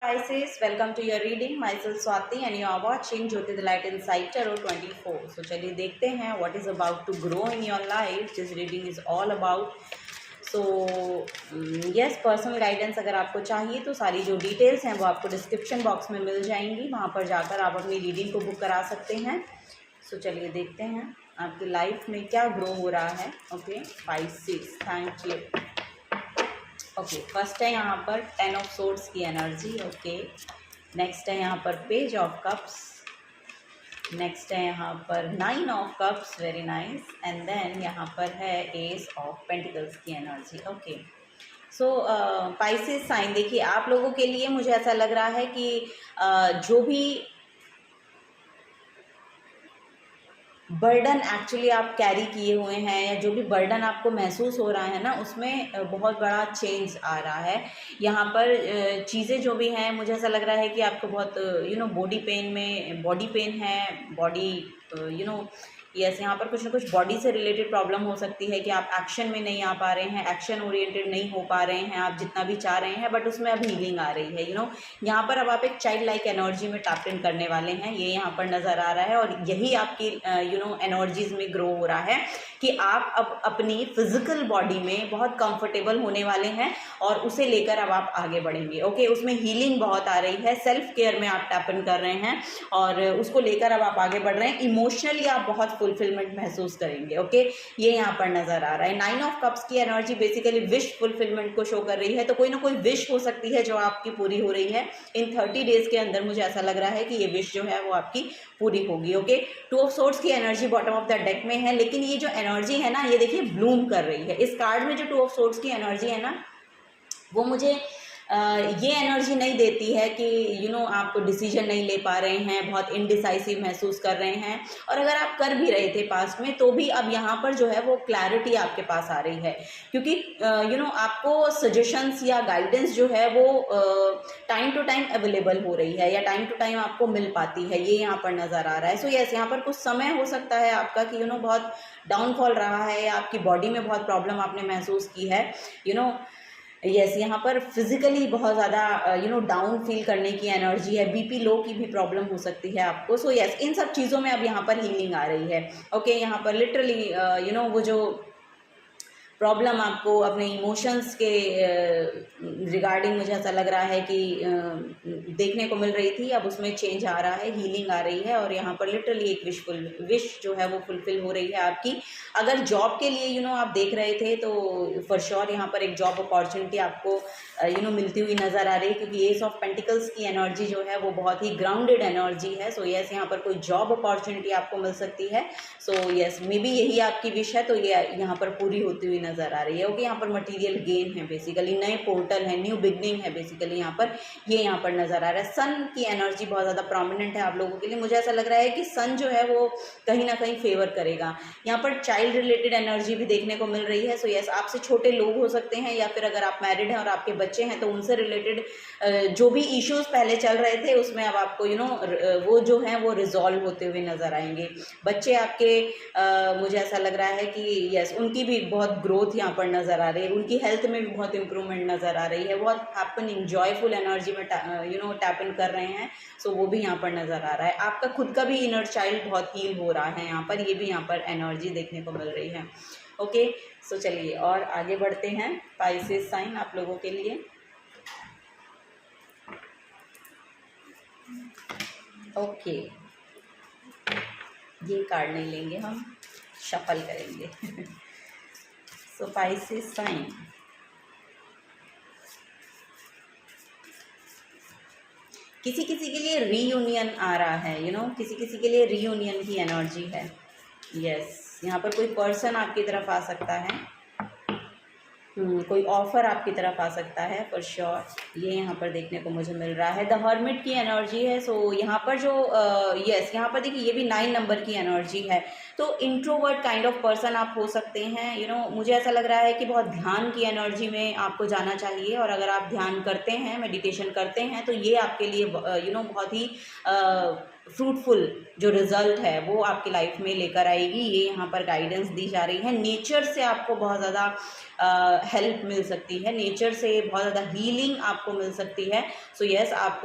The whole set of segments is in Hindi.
Pisces, welcome to your reading. Myself Swati and you are watching Jyoti the Light Inside Tarot 24. So चलिए देखते हैं what is about to grow in your life. This reading is all about. So yes, personal guidance अगर आपको चाहिए तो सारी जो डिटेल्स हैं वो आपको डिस्क्रिप्शन बॉक्स में मिल जाएंगी, वहाँ पर जाकर आप अपनी रीडिंग को बुक करा सकते हैं. सो चलिए देखते हैं आपकी लाइफ में क्या ग्रो हो रहा है. Okay, Pisces, thank you. Okay, first है यहाँ पर 10 ऑफ सोर्ड्स की एनर्जी. ओके, नेक्स्ट है यहाँ पर पेज ऑफ कप्स. नेक्स्ट है यहाँ पर 9 of cups, very nice. And then यहाँ पर है एस ऑफ पेंटिकल्स की energy. Okay, so Pisces sign, देखिए आप लोगों के लिए मुझे ऐसा लग रहा है कि जो भी बर्डन एक्चुअली आप कैरी किए हुए हैं या जो भी बर्डन आपको महसूस हो रहा है ना, उसमें बहुत बड़ा चेंज आ रहा है. यहाँ पर चीज़ें जो भी हैं, मुझे ऐसा लग रहा है कि आपको बहुत बॉडी पेन है, बॉडी यस, यहाँ पर कुछ ना कुछ बॉडी से रिलेटेड प्रॉब्लम हो सकती है कि आप एक्शन में नहीं आ पा रहे हैं, एक्शन ओरिएंटेड नहीं हो पा रहे हैं आप जितना भी चाह रहे हैं, बट उसमें अब हीलिंग आ रही है. यहाँ पर अब आप एक चाइल्ड लाइक एनर्जी में टैप इन करने वाले हैं, ये यहाँ पर नज़र आ रहा है. और यही आपकी एनर्जीज में ग्रो हो रहा है कि आप अब अपनी फिजिकल बॉडी में बहुत कंफर्टेबल होने वाले हैं और उसे लेकर अब आप आगे बढ़ेंगे. ओके, उसमें हीलिंग बहुत आ रही है, सेल्फ केयर में आप टैप इन कर रहे हैं और उसको लेकर अब आप आगे बढ़ रहे हैं. इमोशनली आप बहुत फुलफिलमेंट महसूस करेंगे. ओके, ये यहाँ पर नजर आ रहा है. 9 ऑफ कप्स की एनर्जी बेसिकली विश फुलफिलमेंट को शो कर रही है. तो कोई ना कोई विश हो सकती है जो आपकी पूरी हो रही है इन 30 डेज के अंदर. मुझे ऐसा लग रहा है कि ये विश जो है वो आपकी पूरी होगी. ओके, 2 ऑफ सोर्ड्स की energy bottom of the deck में है, लेकिन ये जो एनर्जी है ना, ये देखिए ब्लूम कर रही है. इस कार्ड में जो 2 ऑफ सोर्ड्स की एनर्जी है ना, वो मुझे ये एनर्जी नहीं देती है कि आप डिसीजन नहीं ले पा रहे हैं, बहुत इनडिसाइसिव महसूस कर रहे हैं. और अगर आप कर भी रहे थे पास्ट में तो भी अब यहाँ पर जो है वो क्लैरिटी आपके पास आ रही है, क्योंकि आपको सजेशंस या गाइडेंस जो है वो टाइम टू टाइम अवेलेबल हो रही है या टाइम टू टाइम आपको मिल पाती है, ये यहाँ पर नज़र आ रहा है. सो यस, यहाँ पर कुछ समय हो सकता है आपका कि बहुत डाउनफॉल रहा है या आपकी बॉडी में बहुत प्रॉब्लम आपने महसूस की है. यस, यहाँ पर फिजिकली बहुत ज़्यादा डाउन फील करने की एनर्जी है, बीपी लो की भी प्रॉब्लम हो सकती है आपको. सो यस, इन सब चीज़ों में अब यहाँ पर हीलिंग आ रही है. ओके, यहाँ पर लिटरली वो जो प्रॉब्लम आपको अपने इमोशंस के रिगार्डिंग मुझे ऐसा लग रहा है कि देखने को मिल रही थी, अब उसमें चेंज आ रहा है, हीलिंग आ रही है. और यहाँ पर लिटरली एक विश जो है वो फुलफिल हो रही है आपकी. अगर जॉब के लिए आप देख रहे थे तो फॉर श्योर यहाँ पर एक जॉब अपॉर्चुनिटी आपको मिलती हुई नज़र आ रही है, क्योंकि एस ऑफ पेंटिकल्स की एनर्जी जो है वो बहुत ही ग्राउंडेड एनर्जी है. सो यस, यहाँ पर कोई जॉब अपॉर्चुनिटी आपको मिल सकती है. सो यस, मे बी यही आपकी विश है, तो ये यहाँ पर पूरी होती हुई नज़र आ रही है. ओके, यहाँ पर मटेरियल गेन है, बेसिकली नए पोर्टल है, न्यू बिगनिंग है बेसिकली यहाँ पर, ये यहाँ पर नज़र आ रहा है. सन की एनर्जी बहुत ज़्यादा प्रोमिनेंट है आप लोगों के लिए. मुझे ऐसा लग रहा है कि सन जो है वो कहीं ना कहीं फेवर करेगा. यहाँ पर चाइल्ड रिलेटेड एनर्जी भी देखने को मिल रही है. सो यस, आपसे छोटे लोग हो सकते हैं या फिर अगर आप मैरिड हैं और आपके बच्चे हैं तो उनसे रिलेटेड जो भी इश्यूज पहले चल रहे थे उसमें अब आपको वो जो हैं वो रिजॉल्व होते हुए नज़र आएंगे. बच्चे आपके मुझे ऐसा लग रहा है कि यस, उनकी भी बहुत ग्रोथ यहाँ पर नज़र आ रही है, उनकी हेल्थ में भी बहुत इंप्रूवमेंट नज़र आ रही है, बहुत हैपनिंग जॉयफुल एनर्जी में टैप इन कर रहे हैं. सो वो भी यहाँ पर नज़र आ रहा है. आपका खुद का भी इनर चाइल्ड बहुत हील हो रहा है यहाँ पर, ये भी यहाँ पर एनर्जी देखने को मिल रही है. ओके, सो चलिए और आगे बढ़ते हैं. पाइसेस साइन आप लोगों के लिए. ओके, ये कार्ड नहीं लेंगे, हम शफल करेंगे. सो पाइसेस साइन, किसी किसी के लिए रीयूनियन आ रहा है, किसी किसी के लिए रीयूनियन की एनर्जी है. यस, यहाँ पर कोई पर्सन आपकी तरफ आ सकता है, कोई ऑफर आपकी तरफ आ सकता है फॉर श्योर, ये यहाँ पर देखने को मुझे मिल रहा है. द हर्मिट की एनर्जी है. सो यहाँ पर जो यस, यहाँ पर देखिए ये भी 9 नंबर की एनर्जी है. तो इंट्रोवर्ट काइंड ऑफ पर्सन आप हो सकते हैं. मुझे ऐसा लग रहा है कि बहुत ध्यान की एनर्जी में आपको जाना चाहिए, और अगर आप ध्यान करते हैं, मेडिटेशन करते हैं, तो ये आपके लिए बहुत ही फ्रूटफुल जो रिजल्ट है वो आपकी लाइफ में लेकर आएगी. ये यहाँ पर गाइडेंस दी जा रही है. नेचर से आपको बहुत ज़्यादा हेल्प मिल सकती है, नेचर से बहुत ज़्यादा हीलिंग आप आपको मिल सकती है। सो यस, आप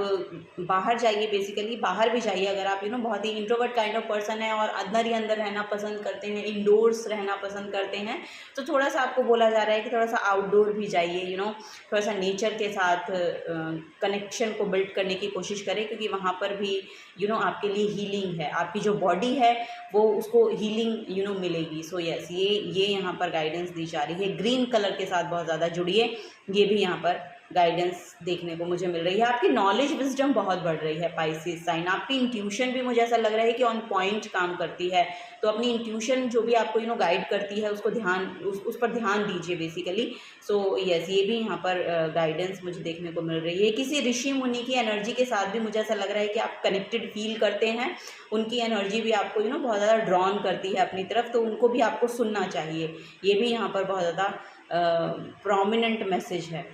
बाहर जाइए, बेसिकली बाहर भी जाइए अगर आप बहुत ही इंट्रोवर्ट काइंड ऑफ पर्सन है और अंदर ही अंदर रहना पसंद करते हैं, इंडोर्स रहना पसंद करते हैं, तो थोड़ा सा आपको बोला जा रहा है कि थोड़ा सा आउटडोर भी जाइए, थोड़ा सा नेचर के साथ कनेक्शन को बिल्ड करने की कोशिश करें, क्योंकि वहाँ पर भी आपके लिए हीलिंग है, आपकी जो बॉडी है वो उसको हीलिंग मिलेगी। सो यस, ये यहाँ पर गाइडेंस दी जा रही है। ग्रीन कलर के साथ बहुत ज़्यादा जुड़िए, ये भी यहाँ पर गाइडेंस देखने को मुझे मिल रही है। आपकी नॉलेज विजडम बहुत बढ़ रही है पाइसेस साइन। आपकी इंट्यूशन भी मुझे ऐसा लग रहा है कि ऑन पॉइंट काम करती है, तो अपनी इंट्यूशन जो भी आपको गाइड करती है उसको उस पर ध्यान दीजिए बेसिकली। सो यस, ये भी यहाँ पर गाइडेंस मुझे देखने को मिल रही है। किसी ऋषि मुनि की एनर्जी के साथ भी मुझे ऐसा लग रहा है कि आप कनेक्टेड फील करते हैं, उनकी एनर्जी भी आपको बहुत ज़्यादा ड्रॉन करती है अपनी तरफ, तो उनको भी आपको सुनना चाहिए। ये भी यहाँ पर बहुत ज़्यादा प्रोमिनेंट मैसेज है।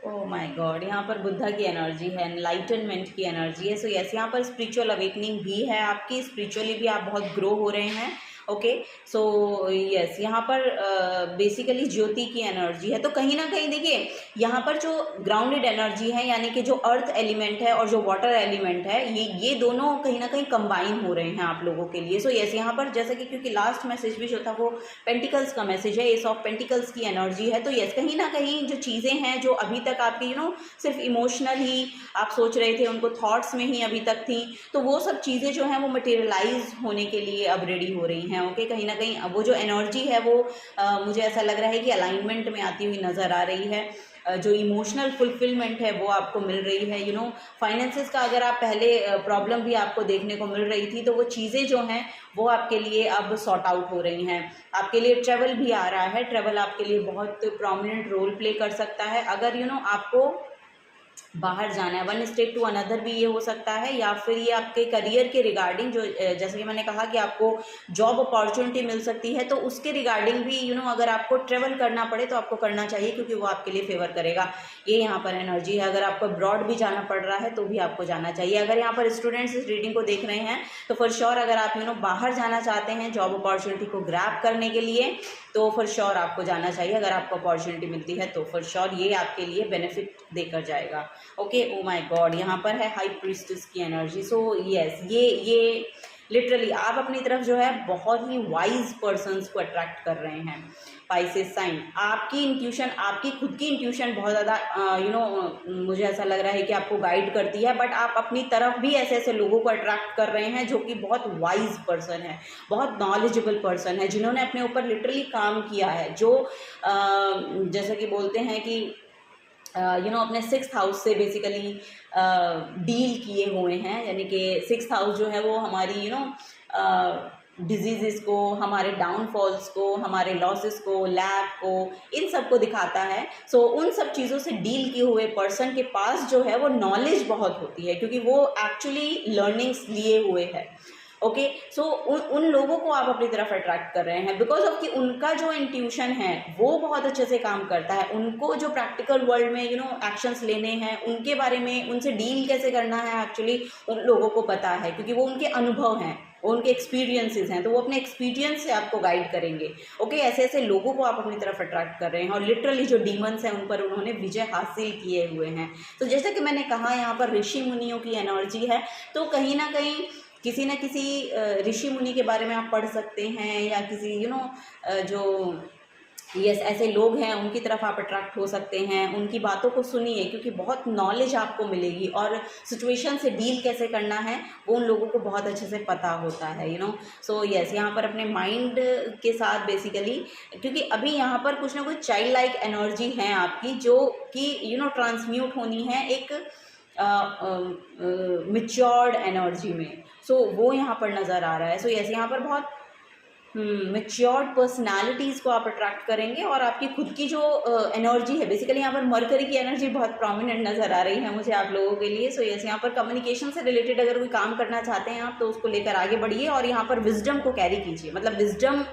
ओह माय गॉड, यहाँ पर बुद्धा की एनर्जी है, एनलाइटनमेंट की एनर्जी है। सो यस, यहाँ पर स्पिरिचुअल अवेकनिंग भी है आपकी, स्पिरिचुअली भी आप बहुत ग्रो हो रहे हैं। ओके, सो यस, यहाँ पर बेसिकली ज्योति की एनर्जी है। तो कहीं ना कहीं देखिए, यहाँ पर जो ग्राउंडेड एनर्जी है, यानी कि जो अर्थ एलिमेंट है और जो वाटर एलिमेंट है, ये दोनों कहीं ना कहीं कंबाइन हो रहे हैं आप लोगों के लिए। सो यस, यहाँ पर जैसे कि क्योंकि लास्ट मैसेज भी जो था वो पेंटिकल्स का मैसेज है, एस ऑफ पेंटिकल्स की एनर्जी है, तो यस, कहीं ना कहीं जो चीज़ें हैं जो अभी तक आपकी सिर्फ इमोशनल ही आप सोच रहे थे, उनको थॉट्स में ही अभी तक थी, तो वो सब चीज़ें जो हैं वो मटेरियलाइज होने के लिए अब रेडी हो रही हैं। ओके, कहीं ना कहीं वो जो एनर्जी है वो मुझे ऐसा लग रहा है कि अलाइनमेंट में आती हुई नज़र आ रही है। जो इमोशनल फुलफिलमेंट है वो आपको मिल रही है। फाइनेंसेस का अगर आप पहले प्रॉब्लम भी आपको देखने को मिल रही थी, तो वो चीज़ें जो हैं वो आपके लिए अब सॉर्ट आउट हो रही हैं। आपके लिए ट्रैवल भी आ रहा है, ट्रैवल आपके लिए बहुत प्रोमिनेंट रोल प्ले कर सकता है। अगर आपको बाहर जाना है, वन स्टेट टू अनदर भी ये हो सकता है, या फिर ये आपके करियर के रिगार्डिंग, जो जैसे कि मैंने कहा कि आपको जॉब अपॉर्चुनिटी मिल सकती है, तो उसके रिगार्डिंग भी अगर आपको ट्रेवल करना पड़े तो आपको करना चाहिए, क्योंकि वो आपके लिए फेवर करेगा। ये यहाँ पर एनर्जी है। अगर आपको अब्रॉड भी जाना पड़ रहा है तो भी आपको जाना चाहिए। अगर यहाँ पर स्टूडेंट्स इस रीडिंग को देख रहे हैं तो फॉर श्योर अगर आप बाहर जाना चाहते हैं जॉब अपॉर्चुनिटी को ग्रैब करने के लिए, तो फॉर श्योर आपको जाना चाहिए। अगर आपको अपॉर्चुनिटी मिलती है तो फॉर श्योर ये आपके लिए बेनिफिट देकर जाएगा। ओके, ओ माय गॉड, यहाँ पर है हाई प्रीस्टेस की एनर्जी। सो यस, ये लिटरली आप अपनी तरफ जो है बहुत ही वाइज पर्सन्स को अट्रैक्ट कर रहे हैं। पाइसेस साइन, आपकी इंट्यूशन, आपकी खुद की इंट्यूशन बहुत ज़्यादा मुझे ऐसा लग रहा है कि आपको गाइड करती है, बट आप अपनी तरफ भी ऐसे ऐसे लोगों को अट्रैक्ट कर रहे हैं जो कि बहुत वाइज पर्सन है, बहुत नॉलेजेबल पर्सन है, जिन्होंने अपने ऊपर लिटरली काम किया है, जो जैसे कि बोलते हैं कि अपने 6th हाउस से बेसिकली डील किए हुए हैं। यानी कि 6th हाउस जो है वो हमारी डिजीज़ को, हमारे डाउनफॉल्स को, हमारे लॉसेस को, लैक को, इन सब को दिखाता है। सो उन सब चीज़ों से डील किए हुए पर्सन के पास जो है वो नॉलेज बहुत होती है, क्योंकि वो एक्चुअली लर्निंग्स लिए हुए है। ओके, सो उन लोगों को आप अपनी तरफ अट्रैक्ट कर रहे हैं बिकॉज ऑफ कि उनका जो इंट्यूशन है वो बहुत अच्छे से काम करता है। उनको जो प्रैक्टिकल वर्ल्ड में एक्शंस लेने हैं, उनके बारे में, उनसे डील कैसे करना है, एक्चुअली उन लोगों को पता है, क्योंकि वो उनके अनुभव हैं, वो उनके एक्सपीरियंसेस हैं, तो वो अपने एक्सपीरियंस से आपको गाइड करेंगे। ओके, ऐसे ऐसे लोगों को आप अपनी तरफ अट्रैक्ट कर रहे हैं और लिटरली जो डीमंस हैं उन पर उन्होंने विजय हासिल किए हुए हैं। तो जैसा कि मैंने कहा, यहाँ पर ऋषि मुनियों की एनर्जी है, तो कहीं ना कहीं किसी न किसी ऋषि मुनि के बारे में आप पढ़ सकते हैं, या किसी जो ऐसे लोग हैं उनकी तरफ आप अट्रैक्ट हो सकते हैं। उनकी बातों को सुनिए, क्योंकि बहुत नॉलेज आपको मिलेगी और सिचुएशन से डील कैसे करना है वो उन लोगों को बहुत अच्छे से पता होता है। सो यस, यहाँ पर अपने माइंड के साथ बेसिकली, क्योंकि अभी यहाँ पर कुछ ना कुछ चाइल्ड लाइक एनर्जी है आपकी, जो कि ट्रांसम्यूट होनी है एक मैच्योर्ड एनर्जी में। सो वो यहाँ पर नज़र आ रहा है। सो यस, यहाँ पर बहुत मैच्योर्ड पर्सनालिटीज़ को आप अट्रैक्ट करेंगे, और आपकी खुद की जो एनर्जी है, बेसिकली यहाँ पर मरकरी की एनर्जी बहुत प्रोमिनेंट नज़र आ रही है मुझे आप लोगों के लिए। सो यस, यहाँ पर कम्युनिकेशन से रिलेटेड अगर कोई काम करना चाहते हैं आप, तो उसको लेकर आगे बढ़िए और यहाँ पर विजडम को कैरी कीजिए। मतलब विजडम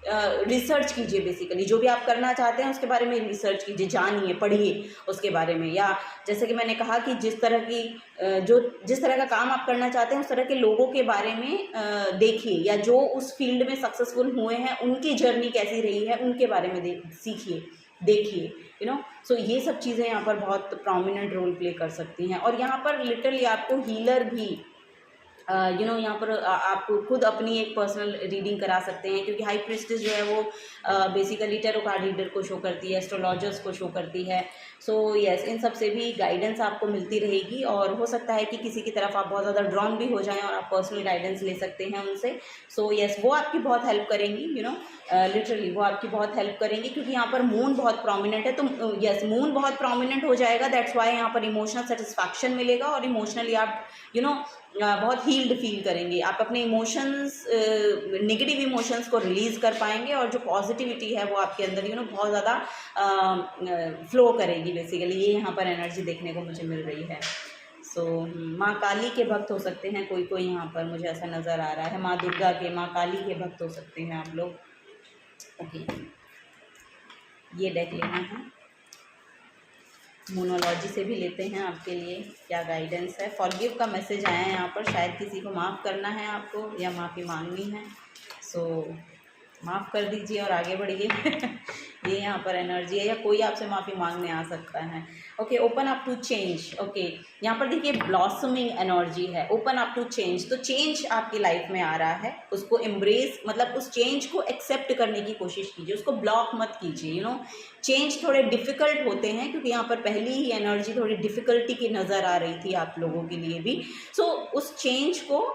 रिसर्च कीजिए, बेसिकली जो भी आप करना चाहते हैं उसके बारे में रिसर्च कीजिए, जानिए, पढ़िए उसके बारे में। या जैसे कि मैंने कहा कि जिस तरह का काम आप करना चाहते हैं उस तरह के लोगों के बारे में देखिए, या जो उस फील्ड में सक्सेसफुल हुए हैं उनकी जर्नी कैसी रही है उनके बारे में सीखिए, देखिए, सो ये सब चीज़ें यहाँ पर बहुत प्रोमिनेंट रोल प्ले कर सकती हैं। और यहाँ पर लिटरली आपको हीलर भी यहाँ पर आप खुद अपनी एक पर्सनल रीडिंग करा सकते हैं, क्योंकि हाई प्रिस्टेस जो है वो बेसिकली टैरो कार्ड रीडर को शो करती है, एस्ट्रोलॉजर्स को शो करती है। सो यस, इन सब से भी गाइडेंस आपको मिलती रहेगी, और हो सकता है कि किसी की तरफ आप बहुत ज़्यादा ड्रॉन भी हो जाएं और आप पर्सनल गाइडेंस ले सकते हैं उनसे। सो यस, वो आपकी बहुत हेल्प करेंगी, लिटरली वो आपकी बहुत हेल्प करेंगी, क्योंकि यहाँ पर मून बहुत प्रोमिनेंट है। तो यस, मून बहुत प्रोमिनेंट हो जाएगा, दैट्स वाई यहाँ पर इमोशनल सेटिस्फैक्शन मिलेगा, और इमोशनली आप बहुत हील्ड फील करेंगे। आप अपने इमोशंस, नेगेटिव इमोशंस को रिलीज़ कर पाएंगे, और जो पॉजिटिविटी है वो आपके अंदर बहुत ज़्यादा फ्लो करेगी बेसिकली। ये यहाँ पर एनर्जी देखने को मुझे मिल रही है। सो माँ काली के भक्त हो सकते हैं कोई यहाँ पर, मुझे ऐसा नज़र आ रहा है। माँ दुर्गा के, माँ काली के भक्त हो सकते हैं आप लोग। ओके, ये डेक लेना है, मोनोलॉजी से भी लेते हैं आपके लिए क्या गाइडेंस है। फॉरगिव का मैसेज आया है यहाँ पर, शायद किसी को माफ़ करना है आपको या माफ़ी मांगनी है। सो माफ़ कर दीजिए और आगे बढ़िए। ये यहाँ पर एनर्जी है, या कोई आपसे माफ़ी मांगने आ सकता है। Okay, open up to change. Okay, यहाँ पर देखिए ब्लॉसमिंग एनर्जी है, ओपन अप टू चेंज। तो चेंज आपकी लाइफ में आ रहा है, उसको एम्ब्रेस, मतलब उस चेंज को एक्सेप्ट करने की कोशिश कीजिए, उसको ब्लॉक मत कीजिए। चेंज थोड़े डिफ़िकल्ट होते हैं, क्योंकि यहाँ पर पहली ही एनर्जी थोड़ी डिफ़िकल्टी की नज़र आ रही थी आप लोगों के लिए भी। सो उस चेंज को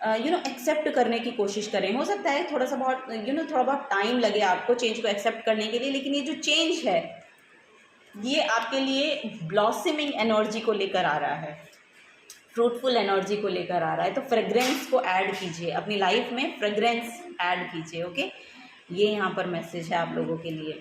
एक्सेप्ट करने की कोशिश करें। हो सकता है थोड़ा सा बहुत थोड़ा बहुत टाइम लगे आपको चेंज को एक्सेप्ट करने के लिए, लेकिन ये जो चेंज है ये आपके लिए ब्लॉसमिंग एनर्जी को लेकर आ रहा है, फ्रूटफुल एनर्जी को लेकर आ रहा है। तो फ्रेग्रेंस को ऐड कीजिए अपनी लाइफ में, फ्रेग्रेंस ऐड कीजिए। ओके, ये यहाँ पर मैसेज है आप लोगों के लिए।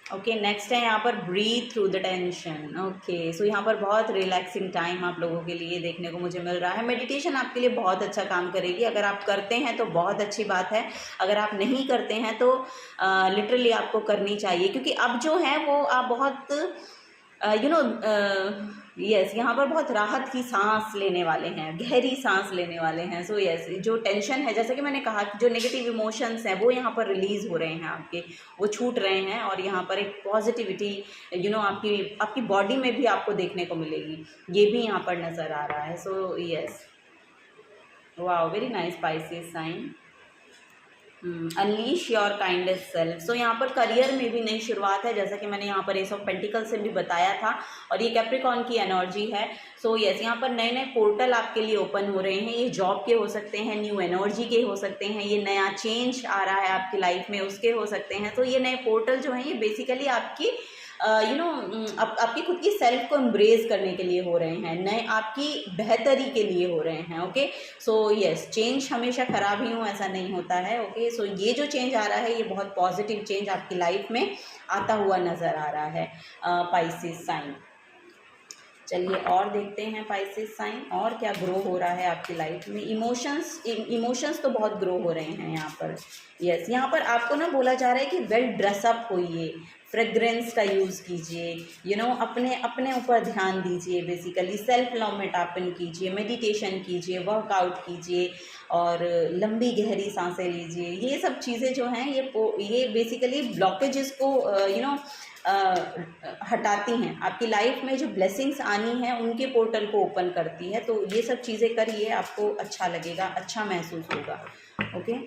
ओके, नेक्स्ट है यहाँ पर breathe through the tension. Okay, so यहाँ पर बहुत रिलैक्सिंग टाइम आप लोगों के लिए देखने को मुझे मिल रहा है। मेडिटेशन आपके लिए बहुत अच्छा काम करेगी, अगर आप करते हैं तो बहुत अच्छी बात है, अगर आप नहीं करते हैं तो लिटरली आपको करनी चाहिए, क्योंकि अब जो है वो आप बहुत यस, यहाँ पर बहुत राहत की सांस लेने वाले हैं, गहरी सांस लेने वाले हैं। सो यस, जो टेंशन है, जैसे कि मैंने कहा कि जो नेगेटिव इमोशंस हैं वो यहाँ पर रिलीज़ हो रहे हैं आपके, वो छूट रहे हैं, और यहाँ पर एक पॉजिटिविटी आपकी बॉडी में भी आपको देखने को मिलेगी, ये भी यहाँ पर नज़र आ रहा है। So yes, wow, very nice spices sign. Unleash your kindest self. So यहाँ पर करियर में भी नई शुरुआत है, जैसा कि मैंने यहाँ पर एस ऑफ पेंटिकल से भी बताया था, और ये कैप्रिकॉन की एनर्जी है। सो यस, यहाँ पर नए नए पोर्टल आपके लिए ओपन हो रहे हैं, ये जॉब के हो सकते हैं, न्यू एनर्जी के हो सकते हैं, ये नया चेंज आ रहा है आपकी लाइफ में उसके हो सकते हैं। तो ये नए पोर्टल जो हैं ये बेसिकली आपकी आपकी खुद की सेल्फ को एम्ब्रेस करने के लिए हो रहे हैं, नए आपकी बेहतरी के लिए हो रहे हैं। ओके, सो यस, चेंज हमेशा खराब ही हो ऐसा नहीं होता है। ओके, सो ये जो चेंज आ रहा है ये बहुत पॉजिटिव चेंज आपकी लाइफ में आता हुआ नज़र आ रहा है। पाइसेस साइन, चलिए और देखते हैं पाइसेस साइन और क्या ग्रो हो रहा है आपकी लाइफ में। इमोशंस तो बहुत ग्रो हो रहे हैं यहाँ पर। यस, यहाँ पर आपको ना बोला जा रहा है कि वेल ड्रेसअप होइए, फ्रेग्रेंस का यूज़ कीजिए, अपने ऊपर ध्यान दीजिए, बेसिकली सेल्फ लव में टैप कीजिए, मेडिटेशन कीजिए, वर्कआउट कीजिए, और लंबी गहरी सांसें लीजिए। ये सब चीज़ें जो हैं ये बेसिकली ब्लॉकेजेस को हटाती हैं, आपकी लाइफ में जो ब्लेसिंग्स आनी है उनके पोर्टल को ओपन करती है। तो ये सब चीज़ें करिए, आपको अच्छा लगेगा, अच्छा महसूस होगा। ओके,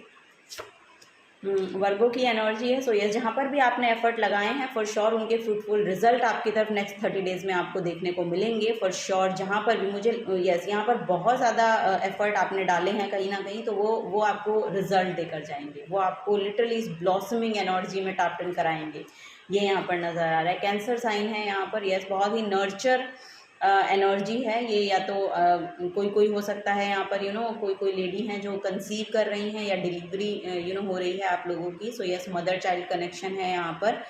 वर्गो की एनर्जी है। सो यस, जहाँ पर भी आपने एफर्ट लगाए हैं फॉर श्योर उनके फ्रूटफुल रिजल्ट आपकी तरफ नेक्स्ट 30 डेज़ में आपको देखने को मिलेंगे फॉर श्योर। जहाँ पर भी मुझे यस, यहाँ पर बहुत ज़्यादा एफर्ट आपने डाले हैं कहीं ना कहीं, तो वो आपको रिजल्ट देकर जाएंगे, वो आपको लिटरली इस ब्लॉसमिंग एनर्जी में टैप इन कराएंगे, ये यहाँ पर नज़र आ रहा है। कैंसर साइन है यहाँ पर। यस, बहुत ही नर्चर एनर्जी है ये, या तो कोई हो सकता है यहाँ पर कोई लेडी हैं जो कंसीव कर रही हैं या डिलीवरी हो रही है आप लोगों की। So yes, mother child connection है यहाँ पर।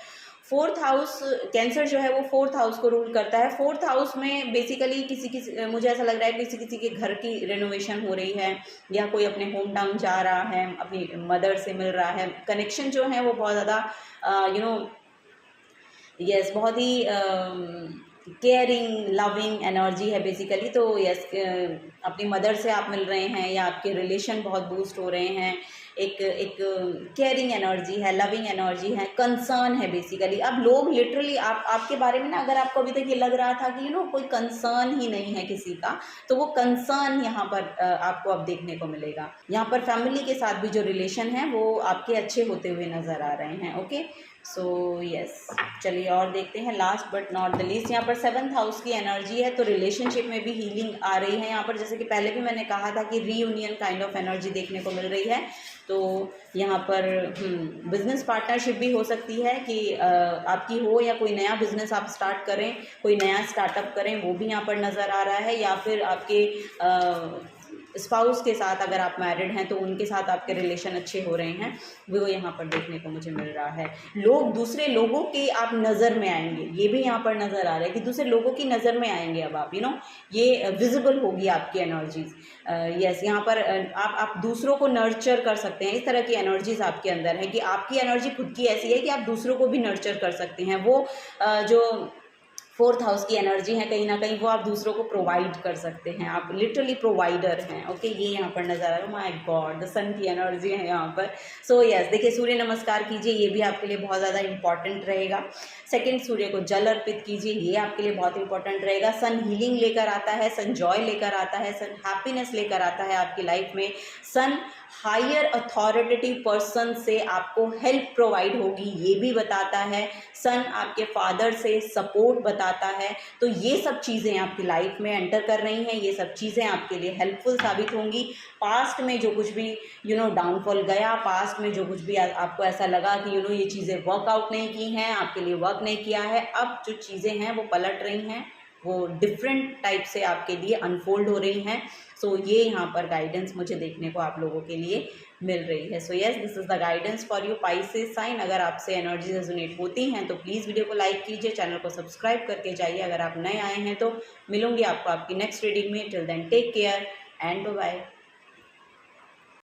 फोर्थ हाउस, कैंसर जो है वो फोर्थ हाउस को रूल करता है। फोर्थ हाउस में बेसिकली किसी मुझे ऐसा लग रहा है किसी के घर की रेनोवेशन हो रही है, या कोई अपने होम टाउन जा रहा है, अपनी मदर से मिल रहा है। कनेक्शन जो है वो बहुत ज़्यादा यस बहुत ही केयरिंग लविंग एनर्जी है बेसिकली। तो यस अपनी मदर से आप मिल रहे हैं या आपके रिलेशन बहुत बूस्ट हो रहे हैं। एक केयरिंग एनर्जी है, लविंग एनर्जी है, कंसर्न है बेसिकली। अब लोग लिटरली आपके बारे में ना, अगर आपको अभी तक ये लग रहा था कि कोई कंसर्न ही नहीं है किसी का, तो वो कंसर्न यहाँ पर आपको अब देखने को मिलेगा। यहाँ पर फैमिली के साथ भी जो रिलेशन है वो आपके अच्छे होते हुए नज़र आ रहे हैं। ओके, सो यस, चलिए और देखते हैं last but not the least. यहाँ पर 7th हाउस की एनर्जी है, तो रिलेशनशिप में भी हीलिंग आ रही है यहाँ पर। जैसे कि पहले भी मैंने कहा था कि रीयूनियन काइंड ऑफ एनर्जी देखने को मिल रही है। तो यहाँ पर बिजनेस पार्टनरशिप भी हो सकती है कि आपकी हो, या कोई नया बिजनेस आप स्टार्ट करें, कोई नया स्टार्टअप करें, वो भी यहाँ पर नज़र आ रहा है। या फिर आपके स्पाउस के साथ, अगर आप मैरिड हैं तो उनके साथ आपके रिलेशन अच्छे हो रहे हैं, वो यहाँ पर देखने को मुझे मिल रहा है। लोग दूसरे लोगों के आप नज़र में आएंगे, ये भी यहाँ पर नज़र आ रहा है कि दूसरे लोगों की नज़र में आएंगे अब आप, ये विजिबल होगी आपकी एनर्जीज। यस, यहाँ पर आप दूसरों को नर्चर कर सकते हैं। इस तरह की एनर्जीज आपके अंदर है कि आपकी एनर्जी खुद की ऐसी है कि आप दूसरों को भी नर्चर कर सकते हैं। वो जो फोर्थ हाउस की एनर्जी है, कहीं ना कहीं वो आप दूसरों को प्रोवाइड कर सकते हैं। आप लिटरली प्रोवाइडर हैं। ओके, ये यहाँ पर नजर आ रहा है। माय गॉड, द सन की एनर्जी है यहाँ पर। सो यस, देखिए सूर्य नमस्कार कीजिए, ये भी आपके लिए बहुत ज़्यादा इंपॉर्टेंट रहेगा। सेकंड, सूर्य को जल अर्पित कीजिए, ये आपके लिए बहुत इंपॉर्टेंट रहेगा। सन हीलिंग लेकर आता है, सन जॉय लेकर आता है, सन हैप्पीनेस लेकर आता है आपकी लाइफ में। सन हायर अथॉरिटेटिव पर्सन से आपको हेल्प प्रोवाइड होगी, ये भी बताता है। सन आपके फादर से सपोर्ट बताता है। तो ये सब चीज़ें आपकी लाइफ में एंटर कर रही हैं, ये सब चीज़ें आपके लिए हेल्पफुल साबित होंगी। पास्ट में जो कुछ भी डाउनफॉल गया, पास्ट में जो कुछ भी आपको ऐसा लगा कि ये चीज़ें वर्कआउट नहीं की हैं, आपके लिए वर्क नहीं किया है, अब जो चीज़ें हैं वो पलट रही हैं, वो डिफरेंट टाइप से आपके लिए अनफोल्ड हो रही हैं। सो ये यहाँ पर गाइडेंस मुझे देखने को आप लोगों के लिए मिल रही है। So yes, this is the guidance for you Pisces sign. अगर आपसे एनर्जी रेजोनेट होती हैं तो प्लीज़ वीडियो को लाइक कीजिए, चैनल को सब्सक्राइब करके जाइए। अगर आप नए आए हैं तो मिलूंगी आपको आपकी नेक्स्ट रीडिंग में। Till then take care and bye bye.